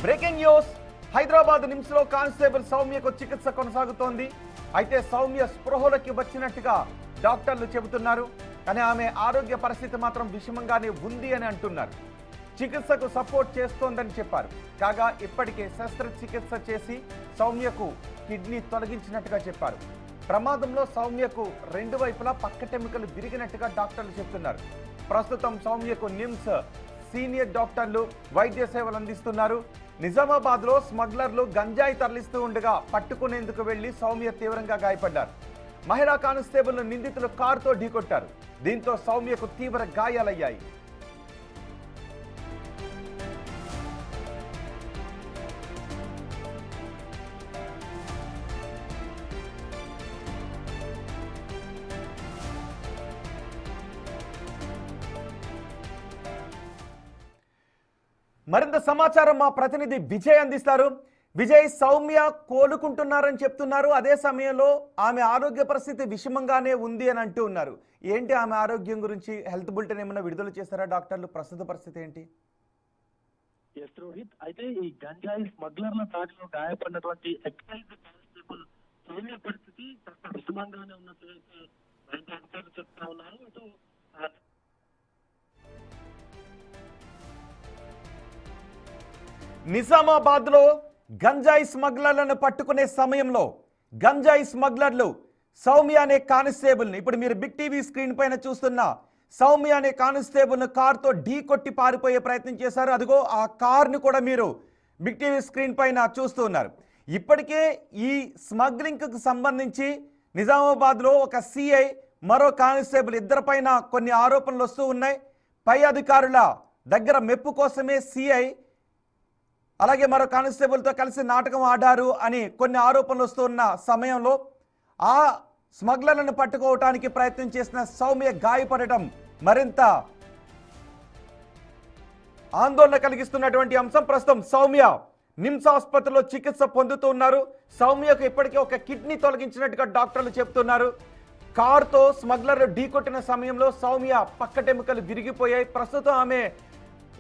Breaking news. Hyderabad NIMS లో constable సౌమ్యకు చికిత్స కొనసాగుతోంది. అయితే సౌమ్య స్పృహలోకి వచ్చినట్టుగా డాక్టర్లు చెబుతున్నారు. కానీ ఆమె ఆరోగ్య పరిస్థితి మాత్రం విషమంగానే ఉంది అని అంటున్నారు. చికిత్సకు సపోర్ట్ చేస్తోందని చెప్పారు. కాగా ఇప్పటికే శస్త్రచికిత్స చేసి సౌమ్యకు కిడ్నీ తొలగించినట్టుగా చెప్పారు. ప్రమాదంలో సౌమ్యకు రెండు వైపులా పక్కటెముకలు విరిగినట్టుగా డాక్టర్లు చెప్తున్నారు. ప్రస్తుతం సౌమ్యకు నిమ్స్ సీనియర్ డాక్టర్లు వైద్య సేవలు అందిస్తున్నారు. నిజామాబాద్ లో స్మగ్లర్లు గంజాయి తరలిస్తూ ఉండగా పట్టుకునేందుకు వెళ్లి సౌమ్య తీవ్రంగా గాయపడ్డారు. మహిళా కానిస్టేబుల్ నిందితులు కారుతో ఢీకొట్టారు. దీంతో సౌమ్యకు తీవ్ర గాయాలయ్యాయి. మరింత సమాచారం మా ప్రతినిధి విజయ్ అందిస్తారు. విజయ్, సౌమ్య కోలుకుంటున్నారని చెప్తున్నారు. అదే సమయంలో ఆమె ఆరోగ్య పరిస్థితి విషమంగానే ఉంది అని అంటూ ఉన్నారు. ఏంటి ఆమె ఆరోగ్యం గురించి హెల్త్ బులెటిన్ ఏమైనా విడుదల చేస్తారా డాక్టర్లు? ప్రస్తుత పరిస్థితి ఏంటి? ఎస్ రోహిత్, అయితే ఈ గంజాయి స్మగ్లర్ల దాడిలో గాయపడినటువంటి ఎక్సైజ్ కానిస్టేబుల్ సౌమ్య పరిస్థితి కాస్త విషమంగానే ఉన్నట్లయితే వైద్య అధికారులు చెప్తా ఉన్నారు. ఇటు నిజామాబాద్ లో గంజాయి స్మగ్లర్లను పట్టుకునే సమయంలో గంజాయి స్మగ్లర్లు సౌమ్య అనే కానిస్టేబుల్ని, ఇప్పుడు మీరు బిగ్ టీవీ స్క్రీన్ పైన చూస్తున్న సౌమ్య అనే కానిస్టేబుల్ను కారుతో ఢీ కొట్టి పారిపోయే ప్రయత్నం చేశారు. అదిగో ఆ కార్ను కూడా మీరు బిగ్ టీవీ స్క్రీన్ పైన చూస్తూ ఉన్నారు. ఇప్పటికే ఈ స్మగ్లింగ్కి సంబంధించి నిజామాబాద్లో ఒక సిఐ, మరో కానిస్టేబుల్ ఇద్దరిపైన కొన్ని ఆరోపణలు వస్తూ ఉన్నాయి. పై అధికారుల దగ్గర మెప్పు కోసమే సిఐ అలాగే మరో కానిస్టేబుల్తో కలిసి నాటకం ఆడారు అని కొన్ని ఆరోపణలు వస్తున్న సమయంలో ఆ స్మగ్లర్లను పట్టుకోవటానికి ప్రయత్నం చేసిన సౌమ్య గాయపడటం మరింత ఆందోళన కలిగిస్తున్నటువంటి అంశం. ప్రస్తుతం సౌమ్య నిమ్స్ ఆసుపత్రిలో చికిత్స పొందుతూ ఉన్నారు. సౌమ్యకు ఇప్పటికే ఒక కిడ్నీ తొలగించినట్టుగా డాక్టర్లు చెప్తున్నారు. కారుతో స్మగ్లర్లు ఢీకొట్టిన సమయంలో సౌమ్య పక్కటెముకలు విరిగిపోయాయి. ప్రస్తుతం ఆమె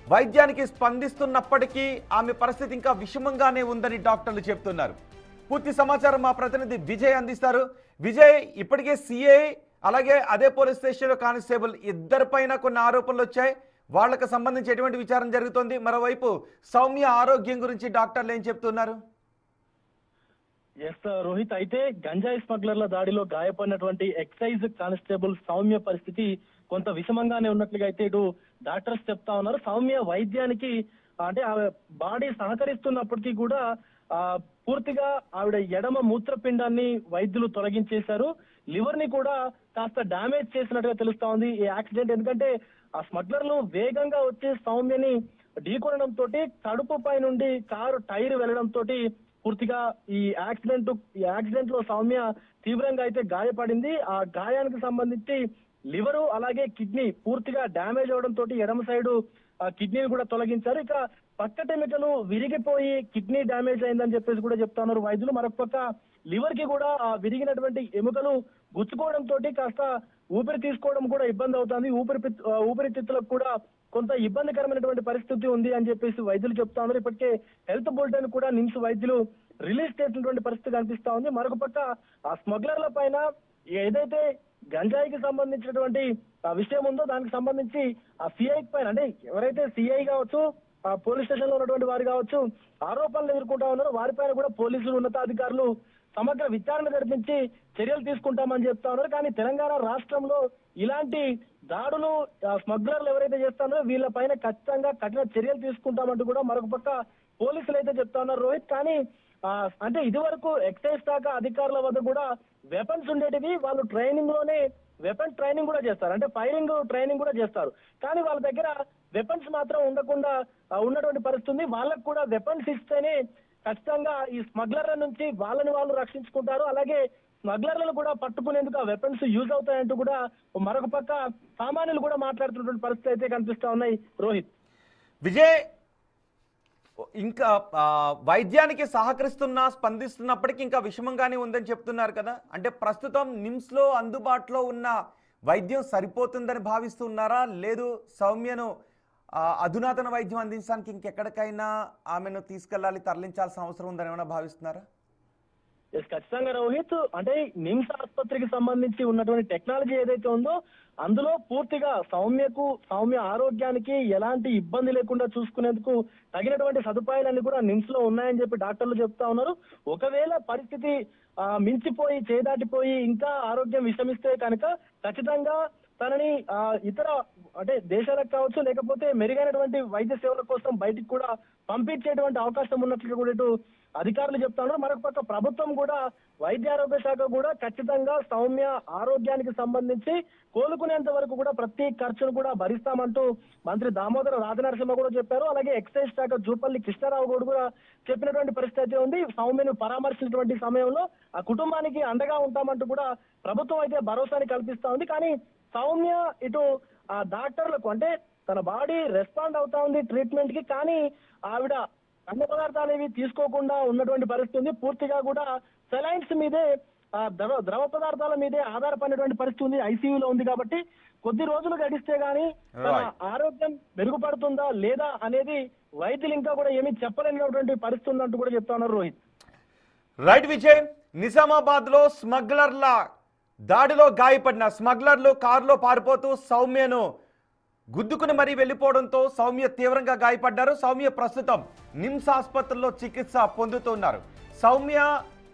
వైద్యానికి స్పందిస్తున్నప్పటికీ ఆమె పరిస్థితి ఇంకా విషమంగానే ఉందని డాక్టర్లు చెప్తున్నారు. పూర్తి సమాచారం మా ప్రతినిధి విజయ్ అందిస్తారు. విజయ్, ఇప్పటికే సిఐ అలాగే అదే పోలీస్ స్టేషన్లో కానిస్టేబుల్ ఇద్దరిపైన కొన్ని ఆరోపణలు వచ్చాయి. వాళ్లకు సంబంధించి ఎటువంటి విచారణ జరుగుతోంది? మరోవైపు సౌమ్య ఆరోగ్యం గురించి డాక్టర్లు ఏం చెప్తున్నారు? ఎస్ రోహిత్, అయితే గంజాయి స్మగ్లర్ల దాడిలో గాయపడినటువంటి ఎక్సైజ్ కానిస్టేబుల్ సౌమ్య పరిస్థితి కొంత విషమంగానే ఉన్నట్లుగా అయితే ఇటు డాక్టర్స్ చెప్తా ఉన్నారు. సౌమ్య వైద్యానికి అంటే ఆమె బాడీ సహకరిస్తున్నప్పటికీ కూడా పూర్తిగా ఆవిడ ఎడమ మూత్రపిండాన్ని వైద్యులు తొలగించేశారు. లివర్ ని కూడా కాస్త డ్యామేజ్ చేసినట్టుగా తెలుస్తా ఉంది ఈ యాక్సిడెంట్. ఎందుకంటే ఆ స్మగ్లర్లు వేగంగా వచ్చి సౌమ్యని ఢీకొనడంతో కడుపు పై నుండి కారు టైర్ వెళ్లడంతో పూర్తిగా ఈ యాక్సిడెంట్ లో సౌమ్య తీవ్రంగా అయితే గాయపడింది. ఆ గాయానికి సంబంధించి లివరు అలాగే కిడ్నీ పూర్తిగా డ్యామేజ్ అవడంతో ఎడమ సైడు కిడ్నీని కూడా తొలగించారు. ఇక పక్కటెముకలు విరిగిపోయి కిడ్నీ డ్యామేజ్ అయిందని చెప్పేసి కూడా చెప్తా ఉన్నారు వైద్యులు. మరొక పక్క లివర్ కి కూడా విరిగినటువంటి ఎముకలు గుచ్చుకోవడంతో కాస్త ఊపిరి తీసుకోవడం కూడా ఇబ్బంది అవుతుంది. ఊపిరితిత్తులకు కూడా కొంత ఇబ్బందికరమైనటువంటి పరిస్థితి ఉంది అని చెప్పేసి వైద్యులు చెప్తా ఉన్నారు. ఇప్పటికే హెల్త్ బులెటిన్ కూడా నిమ్స్ వైద్యులు రిలీజ్ చేసినటువంటి పరిస్థితి కనిపిస్తా ఉంది. మరొక పక్క ఆ స్మగ్లర్ల పైన ఏదైతే గంజాయికి సంబంధించినటువంటి విషయం ఉందో దానికి సంబంధించి ఆ సిఐ పైన, అంటే ఎవరైతే సిఐ కావచ్చు, పోలీస్ స్టేషన్ లో ఉన్నటువంటి వారు కావచ్చు, ఆరోపణలు ఎదుర్కొంటా ఉన్నారో వారిపైన కూడా పోలీసులు ఉన్నతాధికారులు సమగ్ర విచారణ జరిపించి చర్యలు తీసుకుంటామని చెప్తా ఉన్నారు. కానీ తెలంగాణ రాష్ట్రంలో ఇలాంటి దాడులు స్మగ్లర్లు ఎవరైతే చేస్తారో వీళ్ళ పైన ఖచ్చితంగా కఠిన చర్యలు తీసుకుంటామంటూ కూడా మరొక పక్క పోలీసులు అయితే చెప్తా ఉన్నారు రోహిత్. కానీ అంటే ఇది వరకు ఎక్సైజ్ శాఖ అధికారుల వద్ద కూడా వెపన్స్ ఉండేటివి. వాళ్ళు ట్రైనింగ్ లోనే వెపన్ ట్రైనింగ్ కూడా చేస్తారు, అంటే ఫైరింగ్ ట్రైనింగ్ కూడా చేస్తారు. కానీ వాళ్ళ దగ్గర వెపన్స్ మాత్రం ఉండకుండా ఉన్నటువంటి పరిస్థితి ఉంది. వాళ్ళకు కూడా వెపన్స్ ఇస్తేనే ఖచ్చితంగా ఈ స్మగ్లర్ల నుంచి వాళ్ళని వాళ్ళు రక్షించుకుంటారు. అలాగే స్మగ్లర్లను కూడా పట్టుకునేందుకు ఆ వెపన్స్ యూజ్ అవుతాయంటూ కూడా మరొక పక్క సామాన్యులు కూడా మాట్లాడుతున్నటువంటి పరిస్థితి అయితే కనిపిస్తా ఉన్నాయి రోహిత్. విజయ్, ఇంకా వైద్యానికి స్పందిస్తున్నప్పటికీ ఇంకా విషమంగానే ఉందని చెప్తున్నారు కదా. అంటే ప్రస్తుతం నిమ్స్లో అందుబాటులో ఉన్న వైద్యం సరిపోతుందని భావిస్తున్నారా? లేదు సౌమ్యను అధునాతన వైద్యం అందించడానికి ఇంకెక్కడికైనా ఆమెను తీసుకెళ్ళాలి, తరలించాల్సిన అవసరం ఉందని ఏమైనా భావిస్తున్నారా? ఎస్, ఖచ్చితంగా రోహిత్. అంటే నిమ్స్ ఆసుపత్రికి సంబంధించి ఉన్నటువంటి టెక్నాలజీ ఏదైతే ఉందో అందులో పూర్తిగా సౌమ్య ఆరోగ్యానికి ఎలాంటి ఇబ్బంది లేకుండా చూసుకునేందుకు తగినటువంటి సదుపాయాలన్నీ కూడా నిమ్స్ లో ఉన్నాయని చెప్పి డాక్టర్లు చెప్తా ఉన్నారు. ఒకవేళ పరిస్థితి మించిపోయి చేదాటిపోయి ఇంకా ఆరోగ్యం విషమిస్తే కనుక ఖచ్చితంగా తనని ఇతర అంటే దేశాలకు కావచ్చు, లేకపోతే మెరుగైనటువంటి వైద్య సేవల కోసం బయటికి కూడా పంపించేటువంటి అవకాశం ఉన్నట్లుగా కూడా ఇటు అధికారులు చెప్తా ఉన్నారు. మరొక పక్క ప్రభుత్వం కూడా వైద్య ఆరోగ్య శాఖ కూడా ఖచ్చితంగా సౌమ్య ఆరోగ్యానికి సంబంధించి కోలుకునేంత వరకు కూడా ప్రతి ఖర్చును కూడా భరిస్తామంటూ మంత్రి దామోదర రాజనరసింహ కూడా చెప్పారు. అలాగే ఎక్సైజ్ శాఖ జూపల్లి కృష్ణారావు కూడా చెప్పినటువంటి పరిస్థితి అయితే ఉంది. సౌమ్యను పరామర్శించినటువంటి సమయంలో ఆ కుటుంబానికి అండగా ఉంటామంటూ కూడా ప్రభుత్వం అయితే భరోసాని కల్పిస్తా ఉంది. కానీ సౌమ్య ఇటు ఆ డాక్టర్లకు అంటే తన బాడీ రెస్పాండ్ అవుతా ఉంది ట్రీట్మెంట్ కి, కానీ ఆవిడ అన్న పదార్థాలు ఏవి తీసుకోకుండా ఉన్నటువంటి పరిస్థితి ఉంది. పూర్తిగా కూడా సెలైన్స్ మీదే ద్రవ పదార్థాల మీదే ఆధారపడినటువంటి పరిస్థితి ఉంది. ఐసీయూలో ఉంది కాబట్టి కొద్ది రోజులు గడిస్తే గానీ తన ఆరోగ్యం మెరుగుపడుతుందా లేదా అనేది వైద్యులు ఇంకా కూడా ఏమీ చెప్పలేనటువంటి పరిస్థితి ఉందంటూ కూడా చెప్తా ఉన్నారు రోహిత్. రైట్ విజయ్, నిజామాబాద్ లో స్మగ్లర్ల దాడిలో గాయపడిన స్మగ్లర్లు కారులో పారిపోతూ సౌమ్యను గుద్దుకుని మరీ వెళ్ళిపోవడంతో సౌమ్య తీవ్రంగా గాయపడ్డారు. సౌమ్య ప్రస్తుతం నిమ్స్ ఆసుపత్రిలో చికిత్స పొందుతున్నారు. సౌమ్య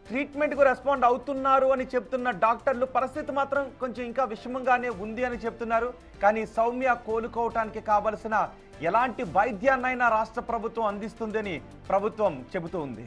ట్రీట్మెంట్కు రెస్పాండ్ అవుతున్నారు అని చెప్తున్న డాక్టర్లు పరిస్థితి మాత్రం కొంచెం ఇంకా విషమంగానే ఉంది అని చెప్తున్నారు. కానీ సౌమ్య కోలుకోవటానికి కావలసిన ఎలాంటి వైద్యాన్నైనా రాష్ట్ర ప్రభుత్వం అందిస్తుందని ప్రభుత్వం చెబుతూ ఉంది.